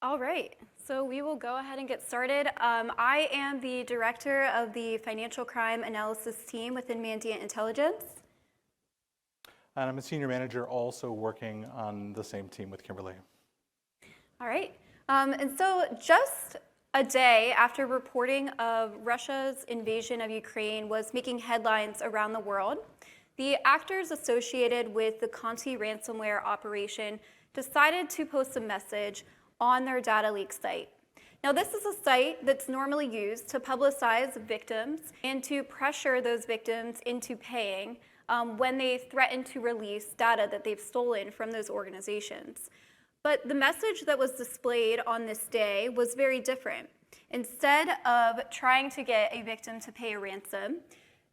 All right, so we will go ahead and get started. I am the director of the Financial Crime Analysis team within Mandiant Intelligence. And I'm a senior manager also working on the same team with Kimberly. All right, and so just a day after reporting of Russia's invasion of Ukraine was making headlines around the world, the actors associated with the Conti ransomware operation decided to post a message on their data leak site. Now, this is a site that's normally used to publicize victims and to pressure those victims into paying when they threaten to release data that they've stolen from those organizations. But the message that was displayed on this day was very different. Instead of trying to get a victim to pay a ransom,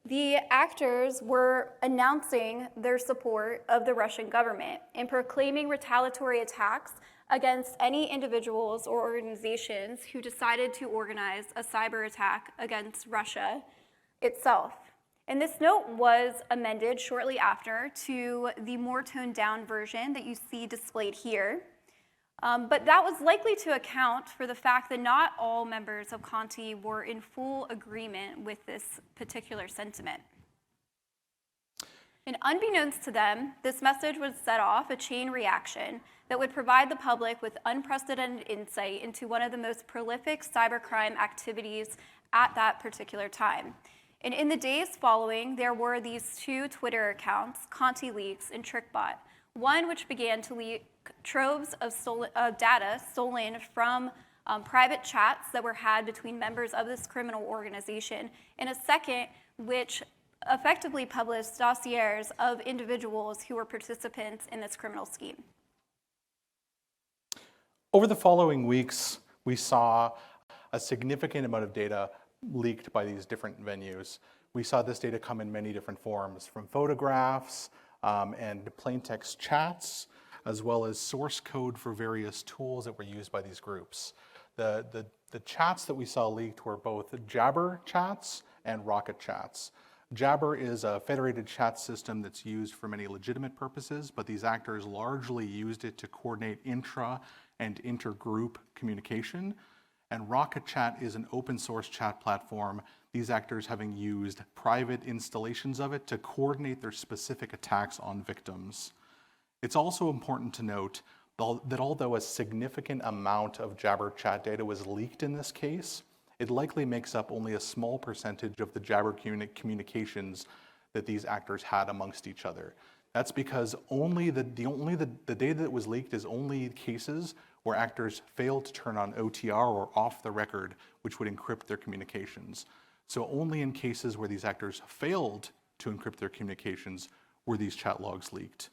the actors were announcing their support of the Russian government and proclaiming retaliatory attacks against any individuals or organizations who decided to organize a cyber attack against Russia itself. And this note was amended shortly after to the more toned down version that you see displayed here. But that was likely to account for the fact that not all members of Conti were in full agreement with this particular sentiment. And unbeknownst to them, this message would set off a chain reaction that would provide the public with unprecedented insight into one of the most prolific cybercrime activities at that particular time. And in the days following, there were these two Twitter accounts, ContiLeaks and TrickBot, one which began to leak troves of data stolen from private chats that were had between members of this criminal organization, and a second which effectively published dossiers of individuals who were participants in this criminal scheme. Over the following weeks, we saw a significant amount of data leaked by these different venues. We saw this data come in many different forms, from photographs and plain text chats, as well as source code for various tools that were used by these groups. The chats that we saw leaked were both Jabber chats and Rocket chats. Jabber is a federated chat system that's used for many legitimate purposes, but these actors largely used it to coordinate intra and intergroup communication. And Rocket Chat is an open source chat platform, these actors having used private installations of it to coordinate their specific attacks on victims. It's also important to note that although a significant amount of Jabber chat data was leaked in this case, it likely makes up only a small percentage of the Jabber communications that these actors had amongst each other. That's because the data that was leaked is only cases where actors failed to turn on OTR or off the record, which would encrypt their communications. So only in cases where these actors failed to encrypt their communications were these chat logs leaked.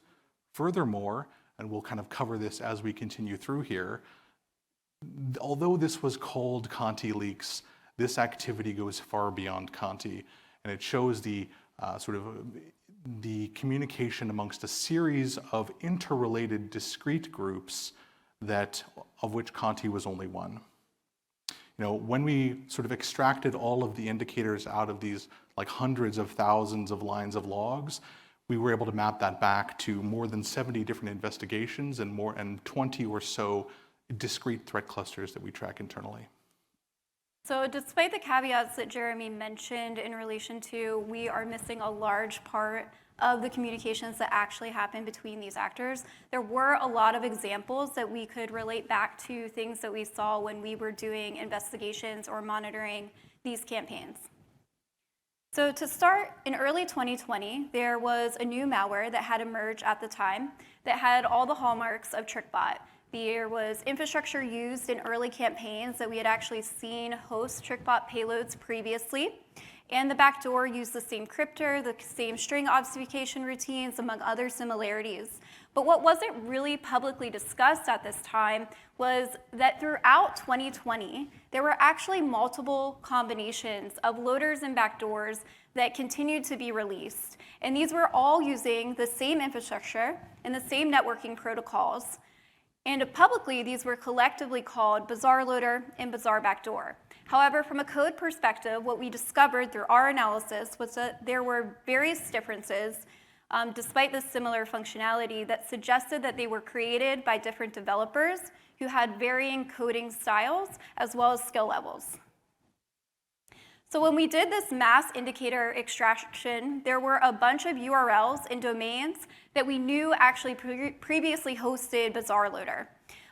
Furthermore, and we'll kind of cover this as we continue through here, although this was called ContiLeaks, this activity goes far beyond Conti, and it shows the the communication amongst a series of interrelated discrete groups of which Conti was only one. You know, when we sort of extracted all of the indicators out of these like hundreds of thousands of lines of logs, we were able to map that back to more than 70 different investigations and 20 or so discrete threat clusters that we track internally. So despite the caveats that Jeremy mentioned in relation to we are missing a large part of the communications that actually happen between these actors, there were a lot of examples that we could relate back to things that we saw when we were doing investigations or monitoring these campaigns. So to start, in early 2020, there was a new malware that had emerged at the time that had all the hallmarks of TrickBot. There was infrastructure used in early campaigns that we had actually seen host TrickBot payloads previously. And the backdoor used the same cryptor, the same string obfuscation routines, among other similarities. But what wasn't really publicly discussed at this time was that throughout 2020, there were actually multiple combinations of loaders and backdoors that continued to be released. And these were all using the same infrastructure and the same networking protocols. And publicly, these were collectively called Bazaar Loader and Bazaar Backdoor. However, from a code perspective, what we discovered through our analysis was that there were various differences, despite the similar functionality, that suggested that they were created by different developers who had varying coding styles as well as skill levels. So when we did this mass indicator extraction, there were a bunch of URLs and domains that we knew actually previously hosted BazarLoader.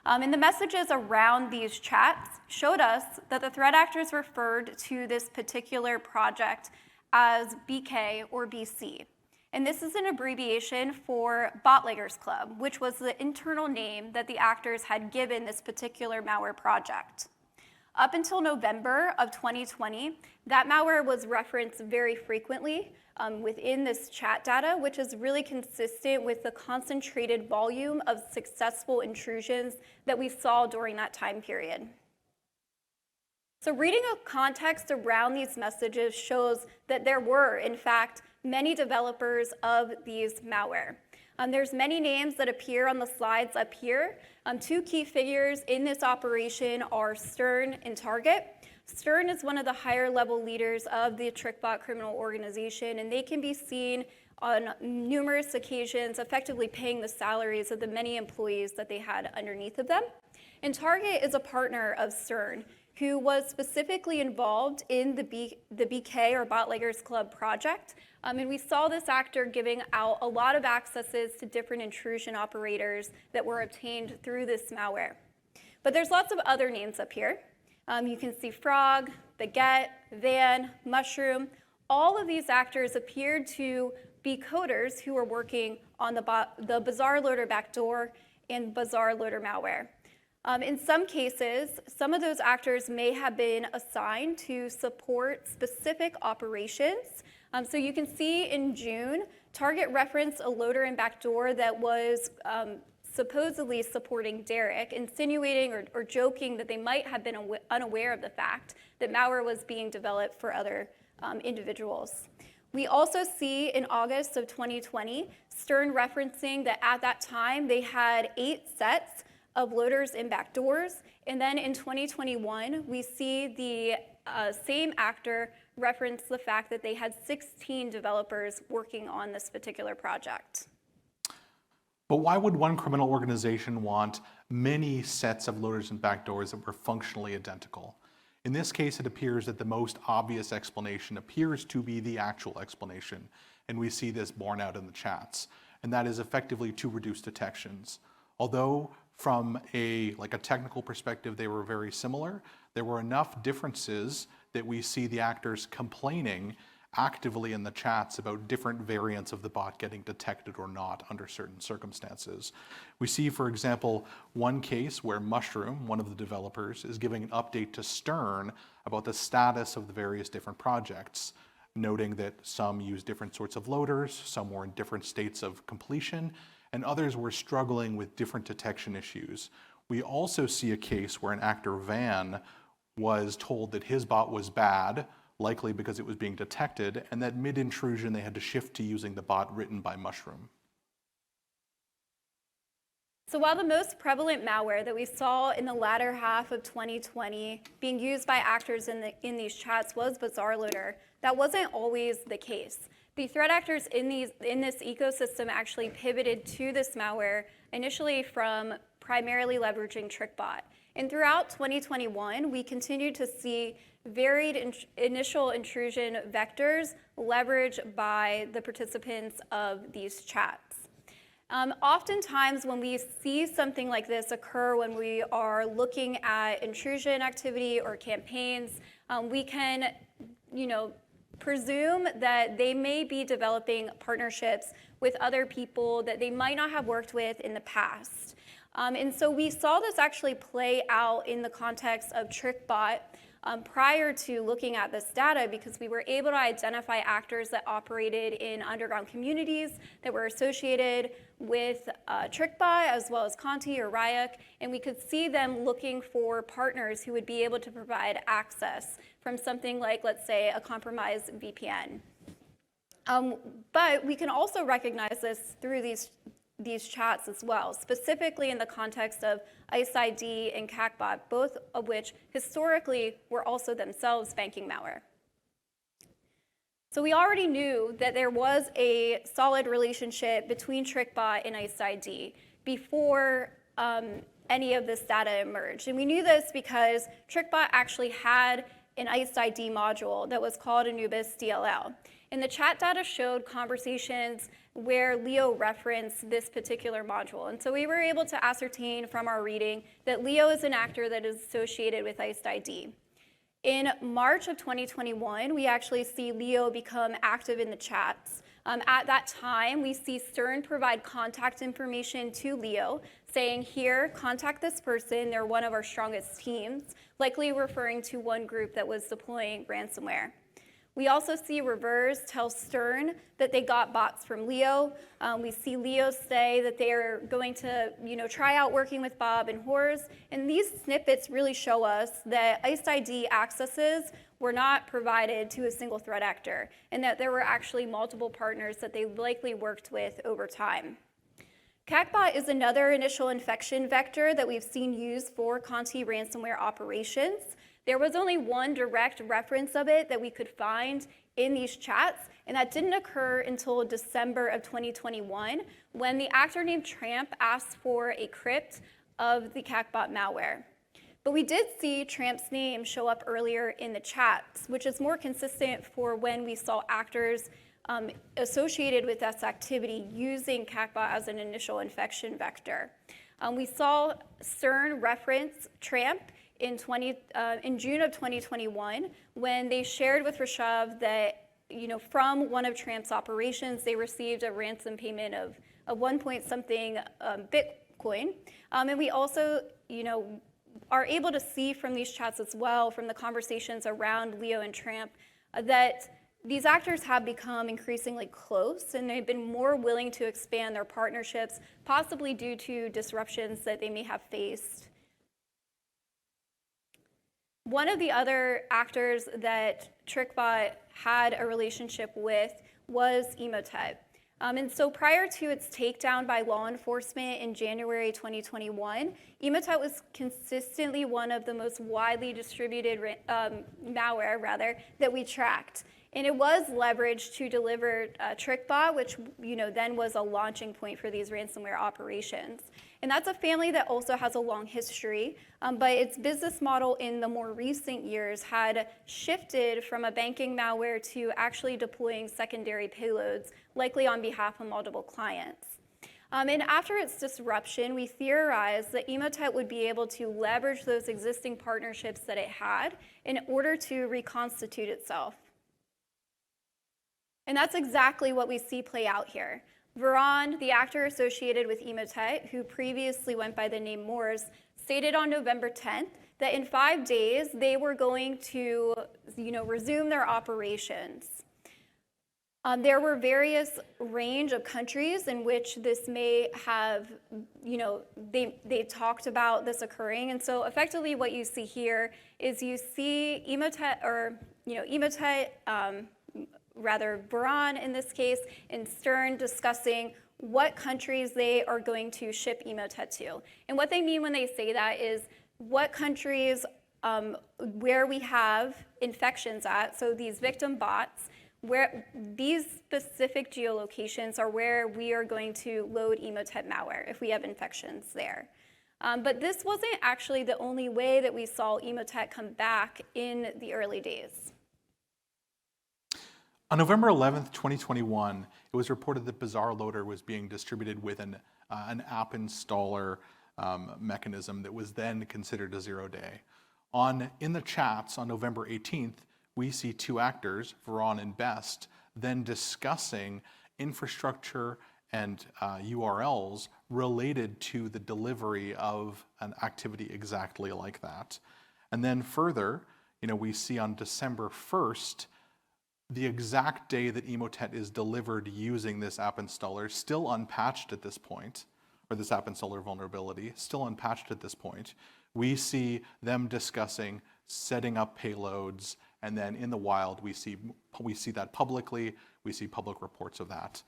And the messages around these chats showed us that the threat actors referred to this particular project as BK or BC. And this is an abbreviation for Bootleggers Club, which was the internal name that the actors had given this particular malware project. Up until November of 2020, that malware was referenced very frequently within this chat data, which is really consistent with the concentrated volume of successful intrusions that we saw during that time period. So reading a context around these messages shows that there were, in fact, many developers of these malware. There's many names that appear on the slides up here. Two key figures in this operation are Stern and Target. Stern is one of the higher level leaders of the TrickBot criminal organization, and they can be seen on numerous occasions effectively paying the salaries of the many employees that they had underneath of them. And Target is a partner of Stern, who was specifically involved in the BK or Bootleggers Club project. And we saw this actor giving out a lot of accesses to different intrusion operators that were obtained through this malware. But there's lots of other names up here. You can see Frog, Baguette, Van, Mushroom. All of these actors appeared to be coders who were working on the BazarLoader backdoor and BazarLoader malware. In some cases, some of those actors may have been assigned to support specific operations. So you can see in June, Target referenced a loader and backdoor that was supposedly supporting Derek, insinuating or joking that they might have been unaware of the fact that malware was being developed for other individuals. We also see in August of 2020, Stern referencing that at that time they had 8 sets of loaders and backdoors. And then in 2021, we see the same actor reference the fact that they had 16 developers working on this particular project. But why would one criminal organization want many sets of loaders and backdoors that were functionally identical? In this case, it appears that the most obvious explanation appears to be the actual explanation, and we see this borne out in the chats, and that is effectively to reduce detections. Although from a technical perspective, they were very similar, there were enough differences that we see the actors complaining actively in the chats about different variants of the bot getting detected or not under certain circumstances. We see, for example, one case where Mushroom, one of the developers, is giving an update to Stern about the status of the various different projects, noting that some use different sorts of loaders, some were in different states of completion, and others were struggling with different detection issues. We also see a case where an actor, Van, was told that his bot was bad, likely because it was being detected, and that mid-intrusion they had to shift to using the bot written by Mushroom. So while the most prevalent malware that we saw in the latter half of 2020 being used by actors in these chats was BazarLoader, that wasn't always the case. The threat actors in this ecosystem actually pivoted to this malware initially from primarily leveraging TrickBot. And throughout 2021, we continued to see varied initial intrusion vectors leveraged by the participants of these chats. Oftentimes when we see something like this occur when we are looking at intrusion activity or campaigns, we can, presume that they may be developing partnerships with other people that they might not have worked with in the past. And so we saw this actually play out in the context of TrickBot prior to looking at this data, because we were able to identify actors that operated in underground communities that were associated with TrickBot as well as Conti or Ryuk, and we could see them looking for partners who would be able to provide access from something like, let's say, a compromised VPN. But we can also recognize this through these chats as well, specifically in the context of IceID and CACBot, both of which historically were also themselves banking malware. So we already knew that there was a solid relationship between TrickBot and IceID before any of this data emerged. And we knew this because TrickBot actually had an iced ID module that was called Anubis DLL. And the chat data showed conversations where Leo referenced this particular module. And so we were able to ascertain from our reading that Leo is an actor that is associated with iced ID. In March of 2021, we actually see Leo become active in the chats. At that time, we see Stern provide contact information to Leo, saying, here, contact this person, they're one of our strongest teams, likely referring to one group that was deploying ransomware. We also see Reverse tell Stern that they got bots from Leo. We see Leo say that they are going to try out working with Bob and Horrors. And these snippets really show us that iced ID accesses were not provided to a single threat actor, and that there were actually multiple partners that they likely worked with over time. CACBot is another initial infection vector that we've seen used for Conti ransomware operations. There was only one direct reference of it that we could find in these chats, and that didn't occur until December of 2021, when the actor named Tramp asked for a crypt of the CACBot malware. But we did see Tramp's name show up earlier in the chats, which is more consistent for when we saw actors associated with this activity using CACBot as an initial infection vector. We saw Stern reference Tramp in June of 2021 when they shared with Rishav that from one of Tramp's operations they received a ransom payment of 1 point something Bitcoin, and we also are able to see from these chats as well, from the conversations around Leo and Tramp, that these actors have become increasingly close, and they've been more willing to expand their partnerships, possibly due to disruptions that they may have faced. One of the other actors that TrickBot had a relationship with was Emotet. And so prior to its takedown by law enforcement in January 2021, Emotet was consistently one of the most widely distributed malware that we tracked. And it was leveraged to deliver TrickBot, which then was a launching point for these ransomware operations. And that's a family that also has a long history, but its business model in the more recent years had shifted from a banking malware to actually deploying secondary payloads, likely on behalf of multiple clients. And after its disruption, we theorized that Emotet would be able to leverage those existing partnerships that it had in order to reconstitute itself. And that's exactly what we see play out here. Veron, the actor associated with Emotet, who previously went by the name Moors, stated on November 10th that in 5 days they were going to resume their operations. There were various range of countries in which this may have, they talked about this occurring. And so effectively what you see here is you see Emotet, Veron in this case, and Stern discussing what countries they are going to ship Emotet to. And what they mean when they say that is what countries where we have infections at, so these victim bots, where these specific geolocations are where we are going to load Emotet malware if we have infections there. But this wasn't actually the only way that we saw Emotet come back in the early days. On November 11th, 2021, it was reported that Bazaar Loader was being distributed with an app installer mechanism that was then considered a 0-day. In the chats on November 18th, we see two actors, Veron and Best, then discussing infrastructure and URLs related to the delivery of an activity exactly like that. And then further, we see on December 1st, the exact day that Emotet is delivered using this app installer, still unpatched at this point, or this app installer vulnerability, still unpatched at this point, we see them discussing setting up payloads, and then in the wild, we see that publicly, we see public reports of that.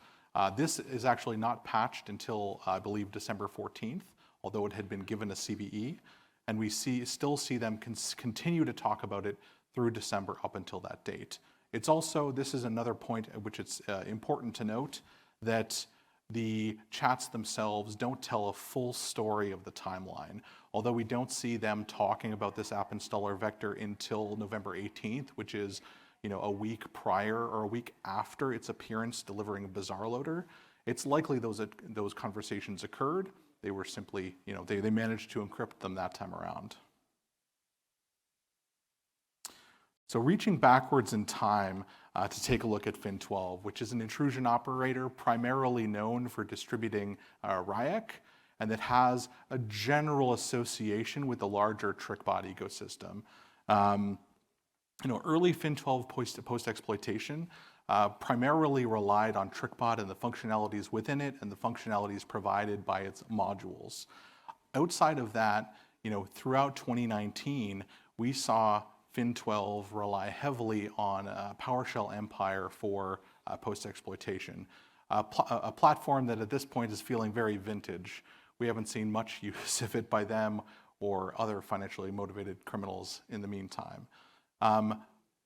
This is actually not patched until, I believe, December 14th, although it had been given a CVE, and we still see them continue to talk about it through December up until that date. It's also, this is another point at which it's important to note that the chats themselves don't tell a full story of the timeline. Although we don't see them talking about this app installer vector until November 18th, which is a week prior or a week after its appearance delivering a bizarre loader, it's likely those conversations occurred. They were simply, they managed to encrypt them that time around. So reaching backwards in time to take a look at Fin12, which is an intrusion operator primarily known for distributing RIAC, and that has a general association with the larger TrickBot ecosystem. Early Fin12 post-exploitation primarily relied on TrickBot and the functionalities within it and the functionalities provided by its modules. Outside of that, throughout 2019, we saw Fin12 rely heavily on PowerShell Empire for post-exploitation, a platform that at this point is feeling very vintage. We haven't seen much use of it by them or other financially motivated criminals in the meantime.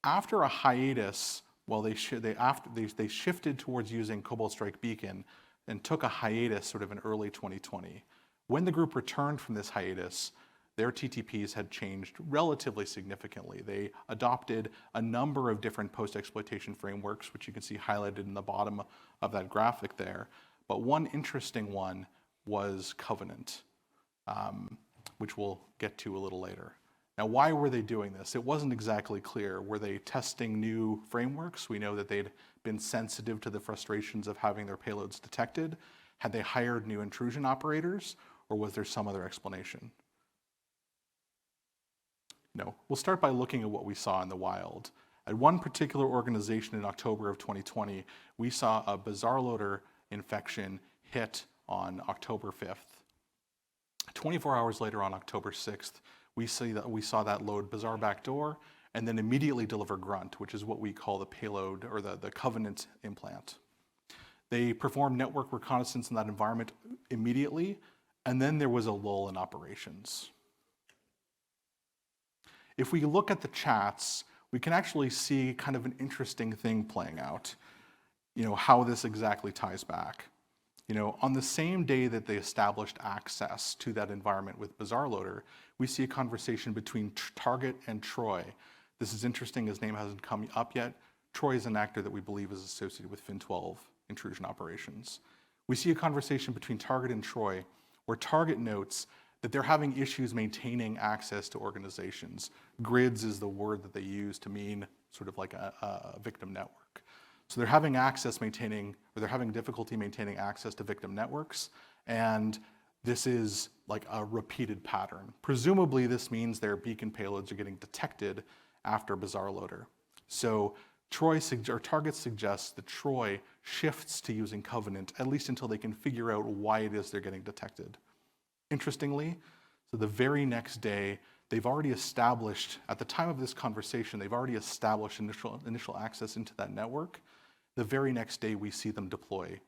After a hiatus, they shifted towards using Cobalt Strike Beacon and took a hiatus sort of in early 2020. When the group returned from this hiatus, their TTPs had changed relatively significantly. They adopted a number of different post-exploitation frameworks, which you can see highlighted in the bottom of that graphic there. But one interesting one was Covenant, which we'll get to a little later. Now, why were they doing this? It wasn't exactly clear. Were they testing new frameworks? We know that they'd been sensitive to the frustrations of having their payloads detected. Had they hired new intrusion operators, or was there some other explanation? No. We'll start by looking at what we saw in the wild. At one particular organization in October of 2020, we saw a bizarre loader infection hit on October 5th. 24 hours later, on October 6th, we saw that load bizarre backdoor and then immediately deliver grunt, which is what we call the payload or the Covenant implant. They performed network reconnaissance in that environment immediately, and then there was a lull in operations. If we look at the chats, we can actually see kind of an interesting thing playing out, how this exactly ties back. On the same day that they established access to that environment with Bizarre Loader, we see a conversation between Target and Troy. This is interesting, his name hasn't come up yet. Troy is an actor that we believe is associated with Fin12 intrusion operations. We see a conversation between Target and Troy where Target notes that they're having issues maintaining access to organizations. Grids is the word that they use to mean sort of like a victim network. So they're having they're having difficulty maintaining access to victim networks, and this is like a repeated pattern. Presumably this means their beacon payloads are getting detected after Bizarre Loader. So Target suggests that Troy shifts to using Covenant, at least until they can figure out why it is they're getting detected. Interestingly, so the very next day, they've already established, at the time of this conversation, they've already established initial access into that network. The very next day, we see them deploy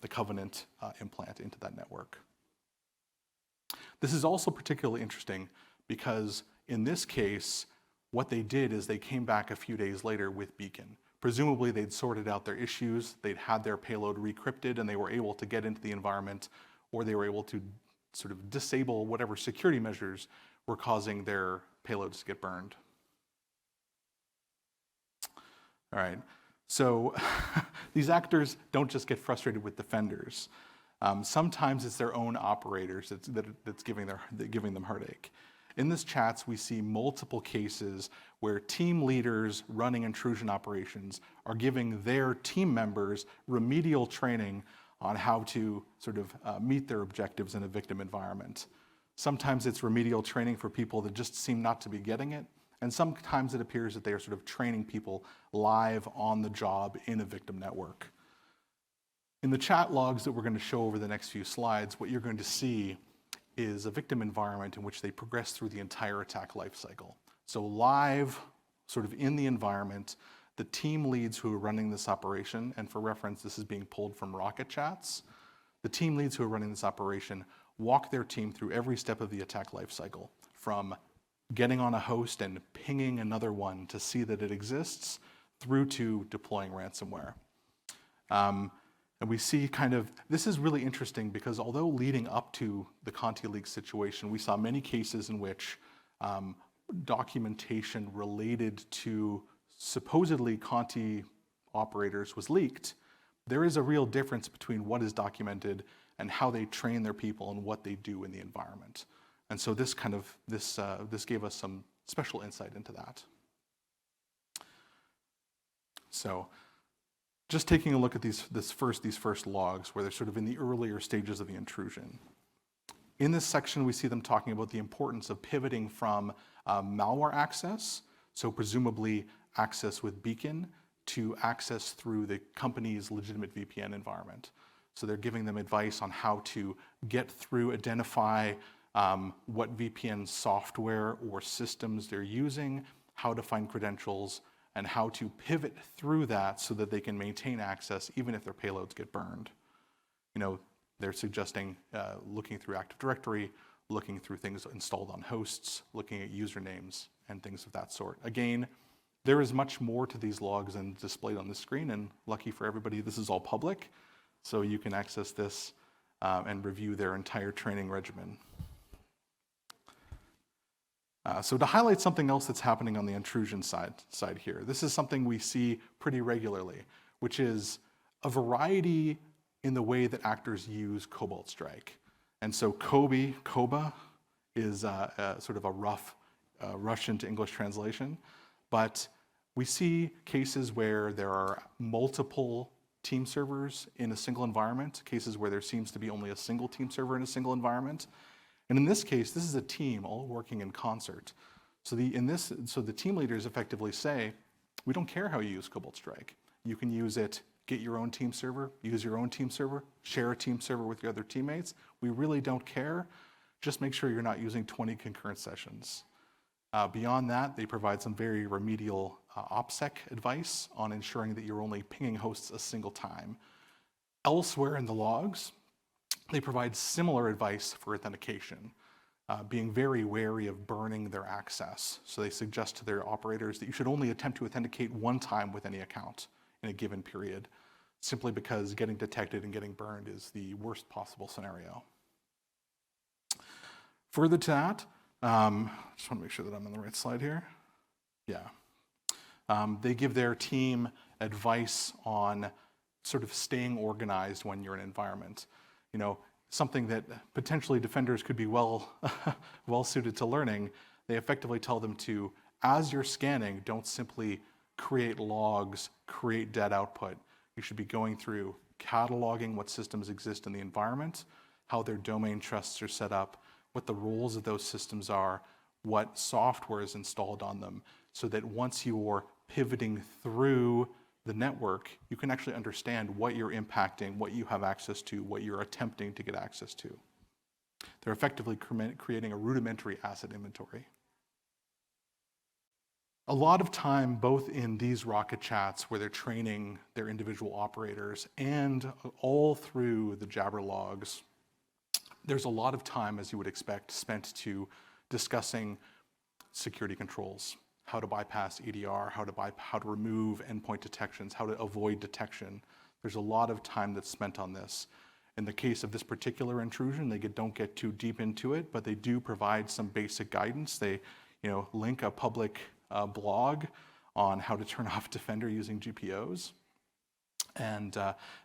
the Covenant implant into that network. This is also particularly interesting because in this case, what they did is they came back a few days later with Beacon. Presumably, they'd sorted out their issues, they'd had their payload recrypted, and they were able to get into the environment, or they were able to sort of disable whatever security measures were causing their payloads to get burned. All right, so these actors don't just get frustrated with defenders. Sometimes it's their own operators that's giving them heartache. In this chats, we see multiple cases where team leaders running intrusion operations are giving their team members remedial training on how to sort of meet their objectives in a victim environment. Sometimes it's remedial training for people that just seem not to be getting it, and sometimes it appears that they are sort of training people live on the job in a victim network. In the chat logs that we're going to show over the next few slides, what you're going to see is a victim environment in which they progress through the entire attack lifecycle. So live, sort of in the environment, the team leads who are running this operation, and for reference, this is being pulled from Rocket Chats, the team leads who are running this operation walk their team through every step of the attack lifecycle, from getting on a host and pinging another one to see that it exists, through to deploying ransomware. And we see this is really interesting because although leading up to the ContiLeaks situation, we saw many cases in which documentation related to supposedly Conti operators was leaked. There is a real difference between what is documented and how they train their people and what they do in the environment. And so this gave us some special insight into that. So just taking a look at these first logs where they're sort of in the earlier stages of the intrusion. In this section, we see them talking about the importance of pivoting from malware access, so presumably access with beacon, to access through the company's legitimate VPN environment. So they're giving them advice on how to get through, identify what VPN software or systems they're using, how to find credentials, and how to pivot through that so that they can maintain access even if their payloads get burned. They're suggesting looking through Active Directory, looking through things installed on hosts, looking at usernames, and things of that sort. Again, there is much more to these logs than displayed on the screen, and lucky for everybody, this is all public, so you can access this and review their entire training regimen. So to highlight something else that's happening on the intrusion side here, this is something we see pretty regularly, which is a variety in the way that actors use Cobalt Strike. And so COBA is sort of a rough Russian to English translation, but we see cases where there are multiple team servers in a single environment, cases where there seems to be only a single team server in a single environment. And in this case, this is a team all working in concert. So the team leaders effectively say, we don't care how you use Cobalt Strike. You can use it, get your own team server, use your own team server, share a team server with your other teammates. We really don't care. Just make sure you're not using 20 concurrent sessions. Beyond that, they provide some very remedial OPSEC advice on ensuring that you're only pinging hosts a single time. Elsewhere in the logs, they provide similar advice for authentication, being very wary of burning their access. So they suggest to their operators that you should only attempt to authenticate one time with any account in a given period, simply because getting detected and getting burned is the worst possible scenario. Further to that, just want to make sure that I'm on the right slide here. Yeah. They give their team advice on sort of staying organized when you're in an environment. Something that potentially defenders could be well suited to learning. They effectively tell them to, as you're scanning, don't simply create logs, create dead output. You should be going through cataloging what systems exist in the environment, how their domain trusts are set up, what the roles of those systems are, what software is installed on them, so that once you're pivoting through the network, you can actually understand what you're impacting, what you have access to, what you're attempting to get access to. They're effectively creating a rudimentary asset inventory. A lot of time, both in these rocket chats where they're training their individual operators and all through the Jabber logs, there's a lot of time, as you would expect, spent to discussing security controls, how to bypass EDR, how to remove endpoint detections, how to avoid detection. There's a lot of time that's spent on this. In the case of this particular intrusion, they don't get too deep into it, but they do provide some basic guidance. They link a public blog on how to turn off Defender using GPOs. And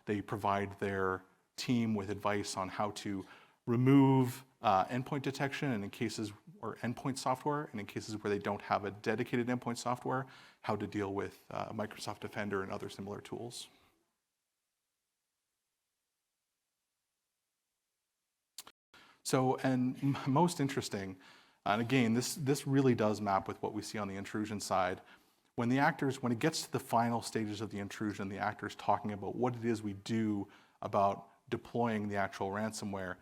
they provide their team with advice on how to remove endpoint detection and in cases or endpoint software, and in cases where they don't have a dedicated endpoint software, how to deal with Microsoft Defender and other similar tools. So, and most interesting, and again, this really does map with what we see on the intrusion side. When it gets to the final stages of the intrusion, the actor's talking about what it is we do about deploying the actual ransomware,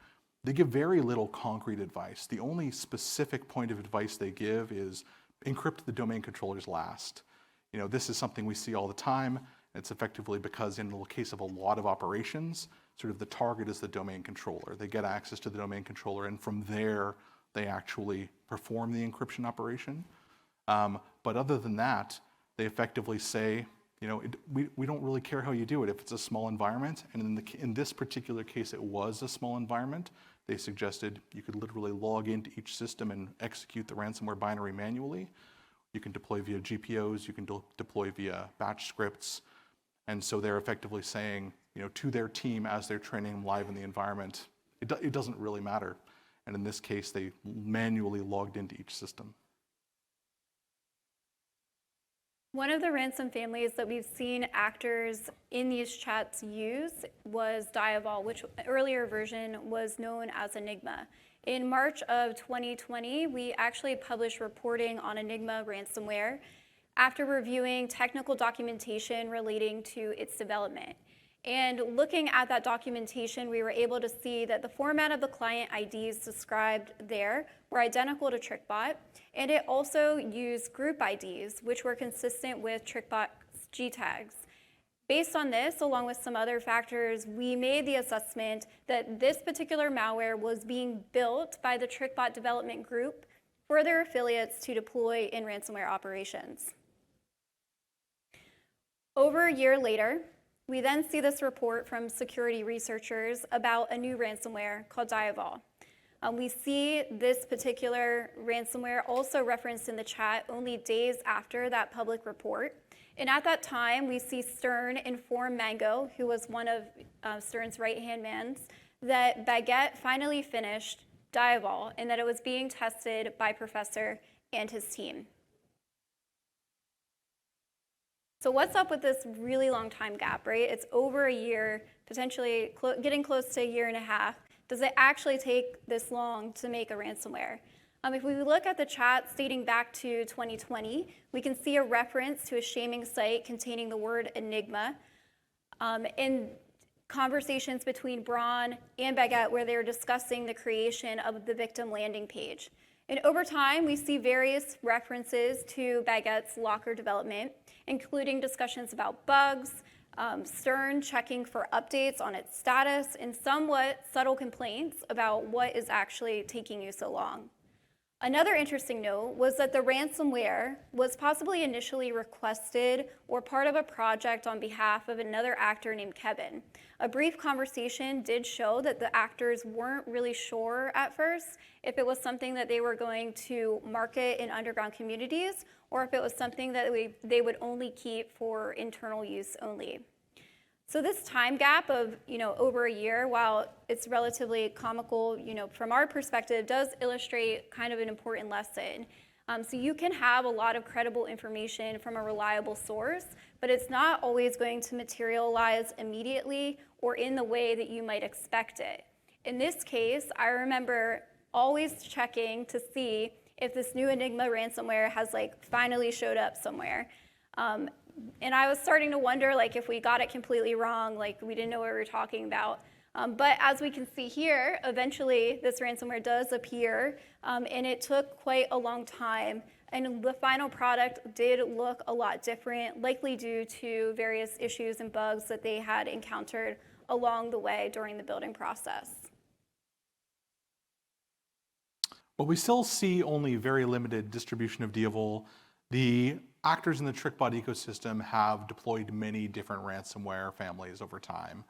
they give very little concrete advice. The only specific point of advice they give is encrypt the domain controllers last. This is something we see all the time. It's effectively because in the case of a lot of operations, sort of the target is the domain controller. They get access to the domain controller, and from there, they actually perform the encryption operation. But other than that, they effectively say, we don't really care how you do it if it's a small environment. And in this particular case, it was a small environment. They suggested you could literally log into each system and execute the ransomware binary manually. You can deploy via GPOs, you can deploy via batch scripts. And so they're effectively saying, to their team as they're training them live in the environment, it doesn't really matter. And in this case, they manually logged into each system. One of the ransom families that we've seen actors in these chats use was Diavol, which earlier version was known as Enigma. In March of 2020, we actually published reporting on Enigma ransomware after reviewing technical documentation relating to its development. And looking at that documentation, we were able to see that the format of the client IDs described there were identical to TrickBot, and it also used group IDs, which were consistent with TrickBot's G-tags. Based on this, along with some other factors, we made the assessment that this particular malware was being built by the TrickBot development group for their affiliates to deploy in ransomware operations. Over a year later, we then see this report from security researchers about a new ransomware called Diavol. We see this particular ransomware also referenced in the chat only days after that public report. And at that time, we see Stern inform Mango, who was one of Stern's right-hand mans, that Baguette finally finished Diavol and that it was being tested by Professor and his team. So what's up with this really long time gap, right? It's over a year, potentially getting close to a year and a half. Does it actually take this long to make a ransomware? If we look at the chat dating back to 2020, we can see a reference to a shaming site containing the word Enigma in conversations between Braun and Baguette where they were discussing the creation of the victim landing page. And over time, we see various references to Baguette's Locker development, including discussions about bugs, Stern checking for updates on its status, and somewhat subtle complaints about what is actually taking you so long. Another interesting note was that the ransomware was possibly initially requested or part of a project on behalf of another actor named Kevin. A brief conversation did show that the actors weren't really sure at first if it was something that they were going to market in underground communities or if it was something that they would only keep for internal use only. So this time gap of over a year, while it's relatively comical, from our perspective, does illustrate kind of an important lesson. So you can have a lot of credible information from a reliable source, but it's not always going to materialize immediately or in the way that you might expect it. In this case, I remember always checking to see if this new Enigma ransomware has finally showed up somewhere. And I was starting to wonder if we got it completely wrong, we didn't know what we were talking about. But as we can see here, eventually this ransomware does appear, and it took quite a long time. And the final product did look a lot different, likely due to various issues and bugs that they had encountered along the way during the building process. But we still see only very limited distribution of Diavol. The actors in the TrickBot ecosystem have deployed many different ransomware families over time.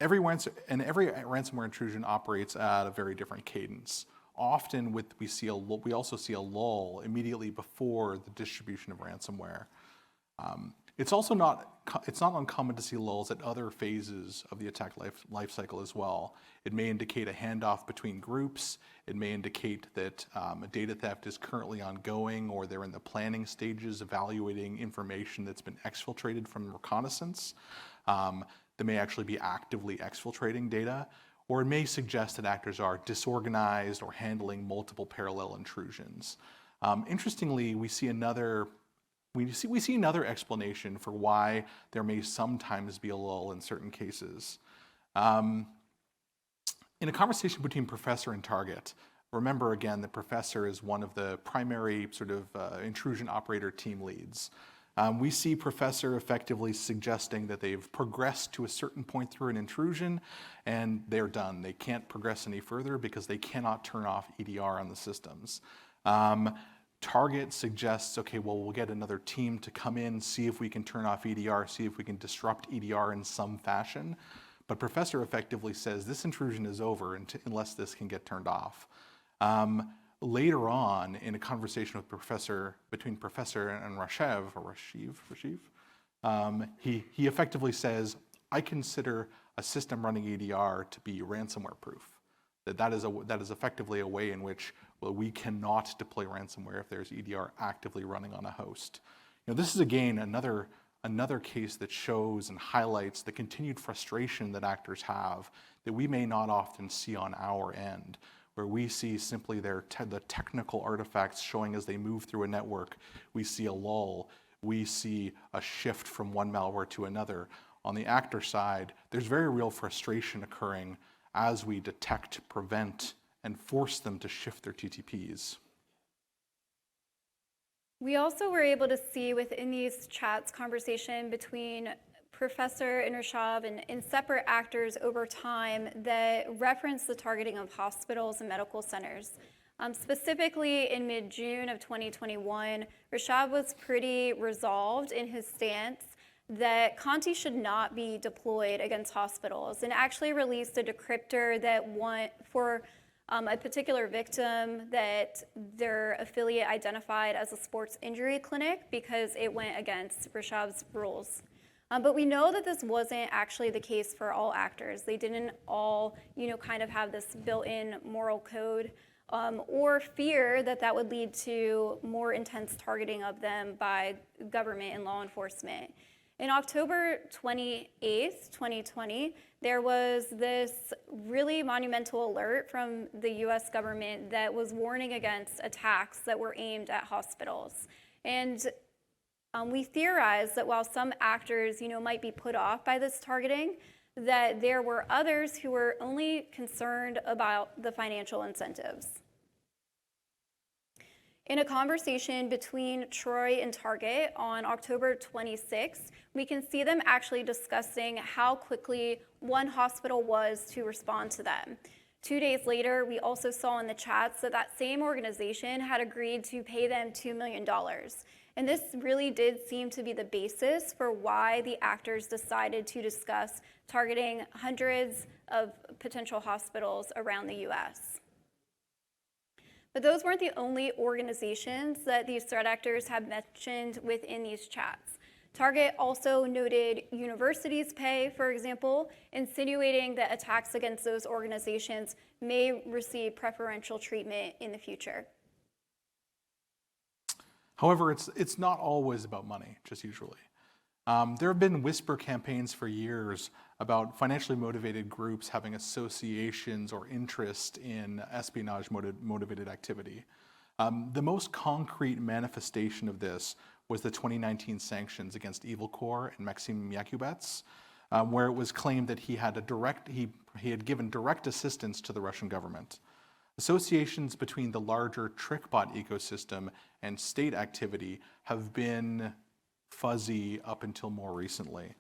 Every ransomware intrusion operates at a very different cadence. Often we also see a lull immediately before the distribution of ransomware. It's not uncommon to see lulls at other phases of the attack life cycle as well. It may indicate a handoff between groups. It may indicate that a data theft is currently ongoing, or they're in the planning stages evaluating information that's been exfiltrated from reconnaissance. They may actually be actively exfiltrating data, or it may suggest that actors are disorganized or handling multiple parallel intrusions. Interestingly, we see another explanation for why there may sometimes be a lull in certain cases. In a conversation between Professor and Target, remember again that Professor is one of the primary intrusion operator team leads. We see Professor effectively suggesting that they've progressed to a certain point through an intrusion and they're done. They can't progress any further because they cannot turn off EDR on the systems. Target suggests, okay, well, we'll get another team to come in, see if we can turn off EDR, see if we can disrupt EDR in some fashion. But Professor effectively says this intrusion is over unless this can get turned off. Later on, in a conversation between Professor and Rashev, he effectively says, I consider a system running EDR to be ransomware proof. That is effectively a way in which we cannot deploy ransomware if there's EDR actively running on a host. This is again another case that shows and highlights the continued frustration that actors have that we may not often see on our end, where we see simply the technical artifacts showing as they move through a network. We see a lull. We see a shift from one malware to another. On the actor side, there's very real frustration occurring as we detect, prevent, and force them to shift their TTPs. We also were able to see within these chats conversation between Professor and Rashav and separate actors over time that reference the targeting of hospitals and medical centers. Specifically in mid-June of 2021, Rashav was pretty resolved in his stance that Conti should not be deployed against hospitals, and actually released a decryptor that for a particular victim that their affiliate identified as a sports injury clinic because it went against Rashav's rules. But we know that this wasn't actually the case for all actors. They didn't all, kind of have this built-in moral code or fear that would lead to more intense targeting of them by government and law enforcement. In October 28th, 2020, there was this really monumental alert from the US government that was warning against attacks that were aimed at hospitals. And we theorized that while some actors, might be put off by this targeting, that there were others who were only concerned about the financial incentives. In a conversation between Troy and Target on October 26th, we can see them actually discussing how quickly one hospital was to respond to them. 2 days later, we also saw in the chats that same organization had agreed to pay them $2 million. And this really did seem to be the basis for why the actors decided to discuss targeting hundreds of potential hospitals around the US. But those weren't the only organizations that these threat actors have mentioned within these chats. Target also noted universities' pay, for example, insinuating that attacks against those organizations may receive preferential treatment in the future. However, it's not always about money, just usually. There have been whisper campaigns for years about financially motivated groups having associations or interest in espionage-motivated activity. The most concrete manifestation of this was the 2019 sanctions against Evil Corps and Maxim Yakubets, where it was claimed that he had given direct assistance to the Russian government. Associations between the larger TrickBot ecosystem and state activity have been fuzzy up until more recently.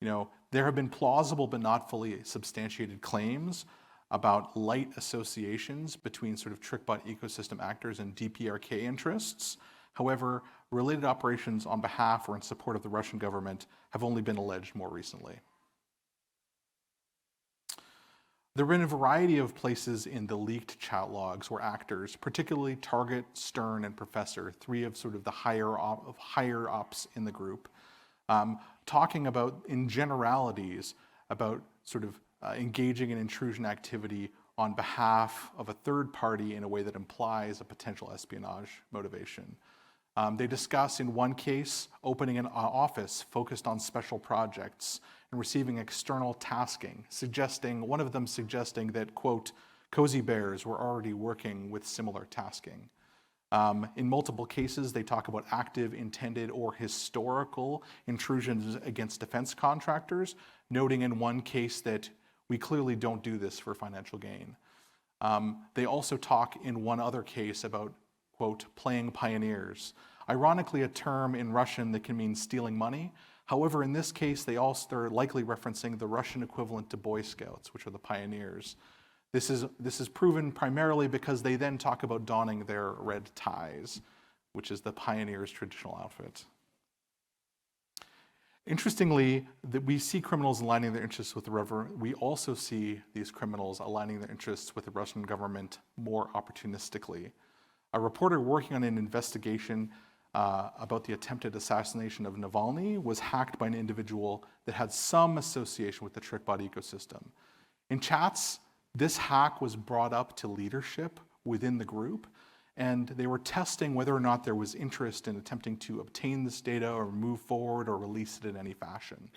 There have been plausible but not fully substantiated claims about light associations between sort of TrickBot ecosystem actors and DPRK interests. However, related operations on behalf or in support of the Russian government have only been alleged more recently. There have been a variety of places in the leaked chat logs where actors, particularly Target, Stern, and Professor, three of sort of the higher ups in the group, talking about, in generalities, about sort of engaging in intrusion activity on behalf of a third party in a way that implies a potential espionage motivation. They discuss, in one case, opening an office focused on special projects and receiving external tasking, one of them suggesting that, quote, cozy bears were already working with similar tasking. In multiple cases, they talk about active, intended, or historical intrusions against defense contractors, noting in one case that we clearly don't do this for financial gain. They also talk in one other case about, quote, playing pioneers, ironically a term in Russian that can mean stealing money. However, in this case, they're likely referencing the Russian equivalent to Boy Scouts, which are the pioneers. This is proven primarily because they then talk about donning their red ties, which is the pioneer's traditional outfit. Interestingly, that we see criminals aligning their interests with the Reverend. We also see these criminals aligning their interests with the Russian government more opportunistically. A reporter working on an investigation about the attempted assassination of Navalny was hacked by an individual that had some association with the TrickBot ecosystem. In chats, this hack was brought up to leadership within the group, and they were testing whether or not there was interest in attempting to obtain this data or move forward or release it in any fashion.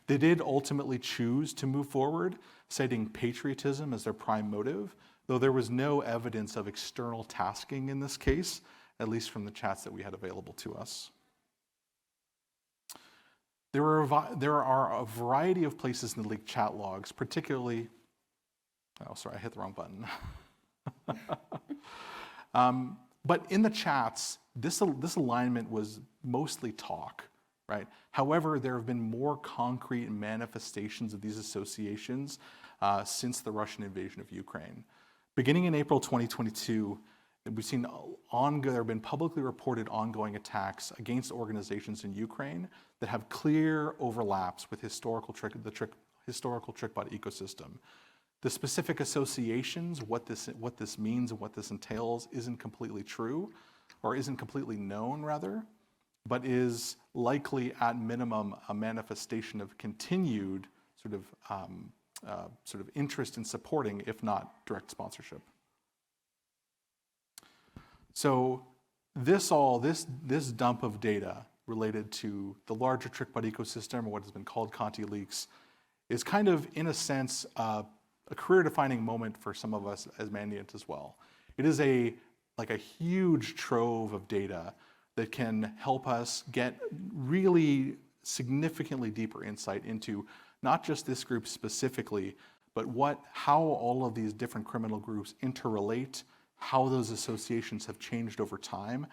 They did ultimately choose to move forward, citing patriotism as their prime motive, though there was no evidence of external tasking in this case, at least from the chats that we had available to us. There are a variety of places in the leaked chat logs, particularly, oh, sorry, I hit the wrong button. But in the chats, this alignment was mostly talk, right? However, there have been more concrete manifestations of these associations since the Russian invasion of Ukraine. Beginning in April 2022, we've seen there have been publicly reported ongoing attacks against organizations in Ukraine that have clear overlaps with the historical TrickBot ecosystem. The specific associations, what this means and what this entails, isn't completely true, or isn't completely known rather, but is likely at minimum a manifestation of continued sort of interest in supporting, if not direct sponsorship. So this dump of data related to the larger TrickBot ecosystem, or what has been called ContiLeaks, is kind of, in a sense, a career-defining moment for some of us as Mandiant as well. It is like a huge trove of data that can help us get really significantly deeper insight into not just this group specifically, but how all of these different criminal groups interrelate, how those associations have changed over time,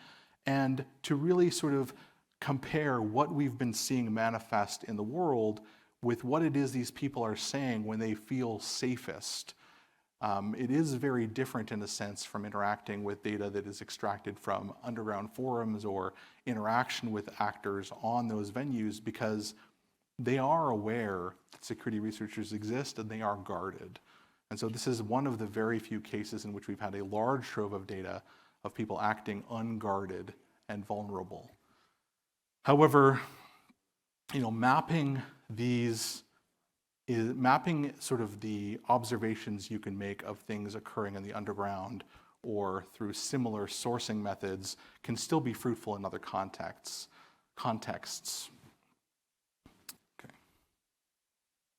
and to really sort of compare what we've been seeing manifest in the world with what it is these people are saying when they feel safest. It is very different in a sense from interacting with data that is extracted from underground forums or interaction with actors on those venues, because they are aware that security researchers exist and they are guarded. And so this is one of the very few cases in which we've had a large trove of data of people acting unguarded and vulnerable. However, mapping sort of the observations you can make of things occurring in the underground or through similar sourcing methods can still be fruitful in other contexts.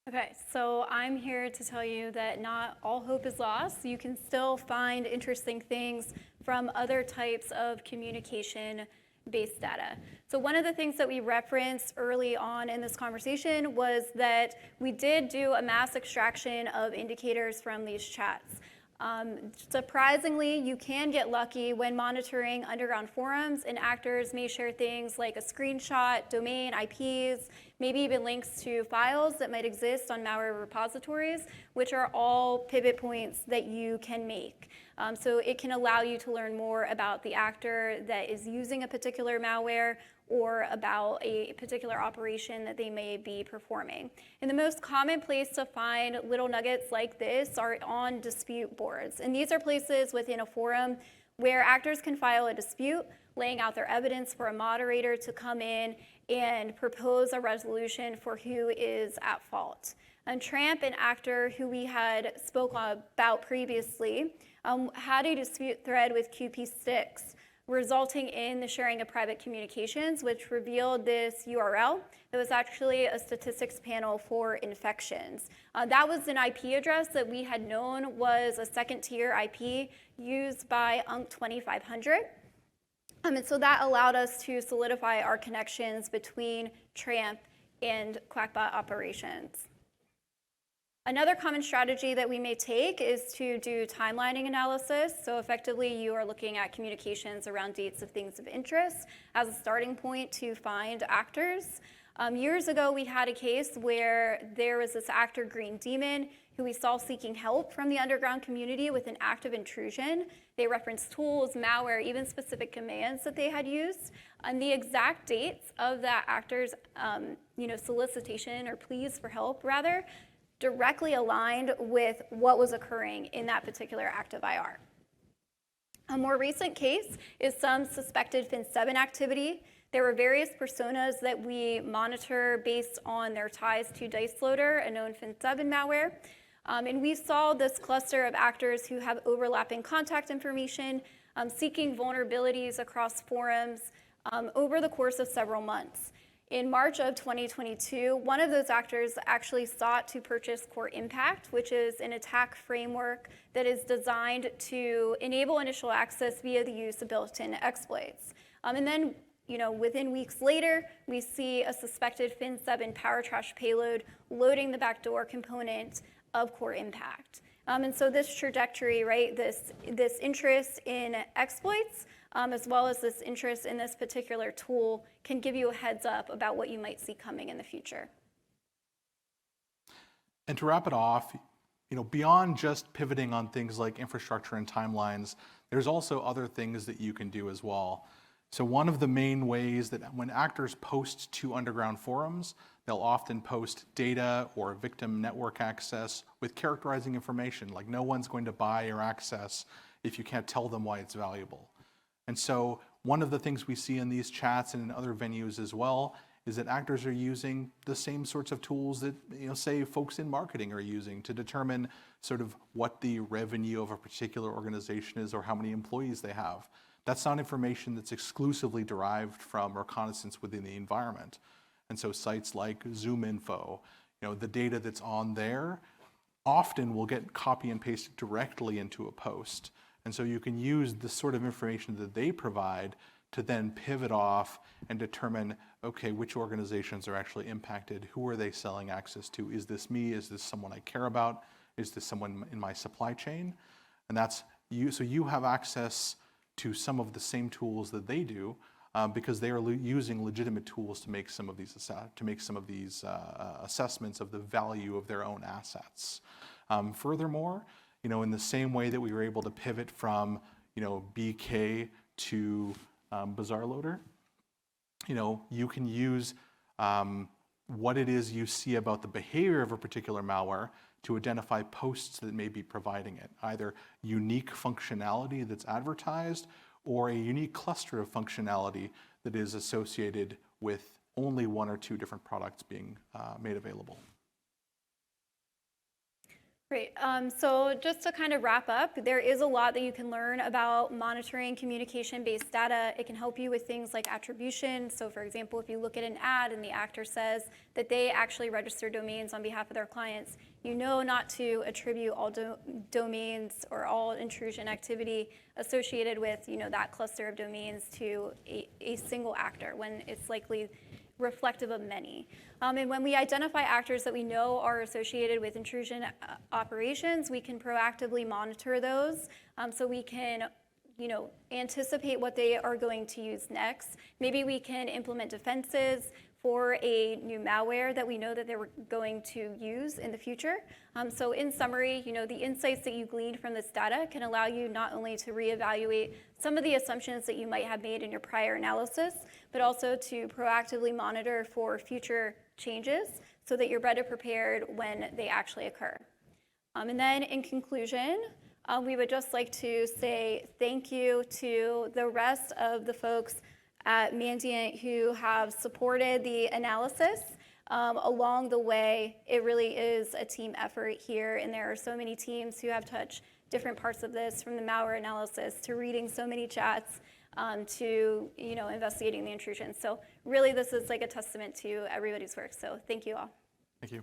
Okay, so I'm here to tell you that not all hope is lost. You can still find interesting things from other types of communication-based data. So one of the things that we referenced early on in this conversation was that we did do a mass extraction of indicators from these chats. Surprisingly, you can get lucky when monitoring underground forums, and actors may share things like a screenshot, domain, IPs, maybe even links to files that might exist on malware repositories, which are all pivot points that you can make. So it can allow you to learn more about the actor that is using a particular malware or about a particular operation that they may be performing. And the most common place to find little nuggets like this are on dispute boards. And these are places within a forum where actors can file a dispute, laying out their evidence for a moderator to come in and propose a resolution for who is at fault. And Tramp, an actor who we had spoke about previously, had a dispute thread with QP6, resulting in the sharing of private communications, which revealed this URL that was actually a statistics panel for infections. That was an IP address that we had known was a second-tier IP used by UNC 2500. And so that allowed us to solidify our connections between Tramp and Quackbot operations. Another common strategy that we may take is to do timelining analysis. So effectively, you are looking at communications around dates of things of interest as a starting point to find actors. Years ago, we had a case where there was this actor, Green Demon, who we saw seeking help from the underground community with an active intrusion. They referenced tools, malware, even specific commands that they had used. And the exact dates of that actor's solicitation or pleas for help, rather, directly aligned with what was occurring in that particular active IR. A more recent case is some suspected Fin7 activity. There were various personas that we monitor based on their ties to DiceLoader, a known Fin7 malware. And we saw this cluster of actors who have overlapping contact information, seeking vulnerabilities across forums over the course of several months. In March of 2022, one of those actors actually sought to purchase Core Impact, which is an attack framework that is designed to enable initial access via the use of built-in exploits. And then, within weeks later, we see a suspected Fin7 power trash payload loading the backdoor component of Core Impact. And so this trajectory, right, this interest in exploits, as well as this interest in this particular tool, can give you a heads up about what you might see coming in the future. And to wrap it off, beyond just pivoting on things like infrastructure and timelines, there's also other things that you can do as well. So one of the main ways that when actors post to underground forums, they'll often post data or victim network access with characterizing information, like no one's going to buy your access if you can't tell them why it's valuable. And so one of the things we see in these chats and in other venues as well is that actors are using the same sorts of tools that, say, folks in marketing are using to determine sort of what the revenue of a particular organization is or how many employees they have. That's not information that's exclusively derived from reconnaissance within the environment. And so sites like ZoomInfo, the data that's on there often will get copy and pasted directly into a post. And so you can use the sort of information that they provide to then pivot off and determine, okay, which organizations are actually impacted? Who are they selling access to? Is this me? Is this someone I care about? Is this someone in my supply chain? And that's you. So you have access to some of the same tools that they do because they are using legitimate tools to make some of these assessments of the value of their own assets. Furthermore, in the same way that we were able to pivot from, BK to Bazaar Loader, you can use what it is you see about the behavior of a particular malware to identify posts that may be providing it, either unique functionality that's advertised or a unique cluster of functionality that is associated with only one or two different products being made available. Great. So just to kind of wrap up, there is a lot that you can learn about monitoring communication-based data. It can help you with things like attribution. So for example, if you look at an ad and the actor says that they actually register domains on behalf of their clients, you know not to attribute all domains or all intrusion activity associated with that cluster of domains to a single actor when it's likely reflective of many. And when we identify actors that we know are associated with intrusion operations, we can proactively monitor those so we can anticipate what they are going to use next. Maybe we can implement defenses for a new malware that we know that they're going to use in the future. So in summary, the insights that you gleaned from this data can allow you not only to reevaluate some of the assumptions that you might have made in your prior analysis, but also to proactively monitor for future changes so that you're better prepared when they actually occur. And then in conclusion, we would just like to say thank you to the rest of the folks at Mandiant who have supported the analysis along the way. It really is a team effort here, and there are so many teams who have touched different parts of this, from the malware analysis to reading so many chats to investigating the intrusion. So really, this is like a testament to everybody's work. So thank you all. Thank you.